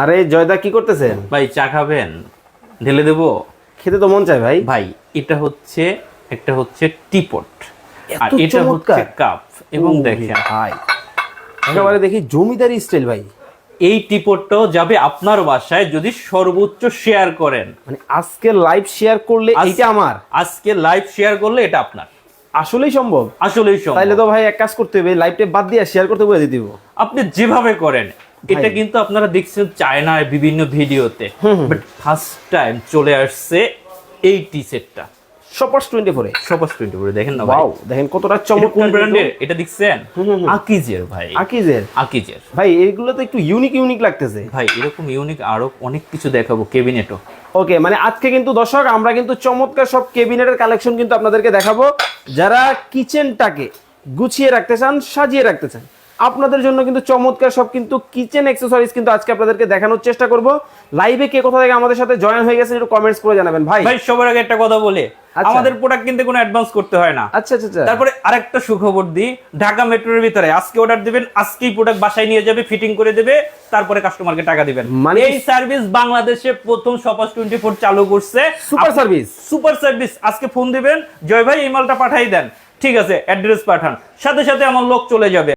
আরে জয়দা কি করতেছেন ভাই চা খাবেন? ঢেলে দেবো? খেতে তো মন চায় ভাই। ভাই এটা হচ্ছে একটা হচ্ছে টিপট আর এত এটা হচ্ছে চমৎকার কাপ এবং দেখেন ভাই একেবারে দেখি জমিদারি স্টাইল ভাই। এই টিপটটাও যাবে আপনার বাসায় যদি সর্বোচ্চ শেয়ার করেন। মানে আজকে লাইভ শেয়ার করলে এইটা আমার আজকে লাইভ শেয়ার করলে এটা আপনার আসলেই সম্ভব। আসলেই সম্ভব। তাইলে তো ভাই এক কাজ করতে হবে, লাইভটা বাদ দিয়ে শেয়ার করতে বলে দিব। আপনি যেভাবে করেন এটা কিন্তু আপনারা দেখছেন চায়নায় বিভিন্ন ভিডিওতে, বাট ফার্স্ট টাইম চলে আসছে এই টি সেটটা সপার্স 24 এ সপাস 24 দেখেন না ভাই। ওয়াও দেখেন কতটা এটা কোন চমৎকার ব্র্যান্ডের এটা দেখছেন? আকিজের ভাই, আকিজের। আকিজের ভাই এইগুলো তো একটু ইউনিক লাগতেছে ভাই। এরকম ইউনিক আরো অনেক কিছু দেখাবো, ক্যাবিনেটও। ওকে, মানে আজকে কিন্তু দর্শক আমরা কিন্তু চমৎকার সব ক্যাবিনেটের কালেকশন কিন্তু আপনাদেরকে দেখাবো। যারা কিচেনটাকে গুছিয়ে রাখতে চান, সাজিয়ে রাখতে চান, আপনাদের জন্য কিন্তু চমৎকার সব কিন্তু কিচেন অ্যাক্সেসরিজ কিন্তু আজকে আপনাদেরকে দেখানোর চেষ্টা করব। লাইভে কে কোথা থেকে আমাদের সাথে জয়েন হয়ে গেছেন একটু কমেন্টস করে জানাবেন ভাই। ভাই সবার আগে একটা কথা বলে, আচ্ছা। আমাদের প্রোডাক্ট কিনতে কোনো অ্যাডভান্স করতে হয় না। আচ্ছা আচ্ছা আচ্ছা। তারপরে আরেকটা সুখবর দিই, ঢাকা মেট্রোর ভিতরে আজকে অর্ডার দিবেন, আজকেই প্রোডাক্ট বাসায় নিয়ে যাবে, ফিটিং করে দেবে, তারপরে কাস্টমারকে টাকা দিবেন। মানে এই সার্ভিস বাংলাদেশে প্রথম সপাস 24 চালু করছে। Super service. Super service. আজকে ফোন দিবেন, জয় ভাই এই মালটা পাঠাই দেন, ঠিক আছে অ্যাড্রেস পাঠান, সাথে সাথে আমার লোক চলে যাবে।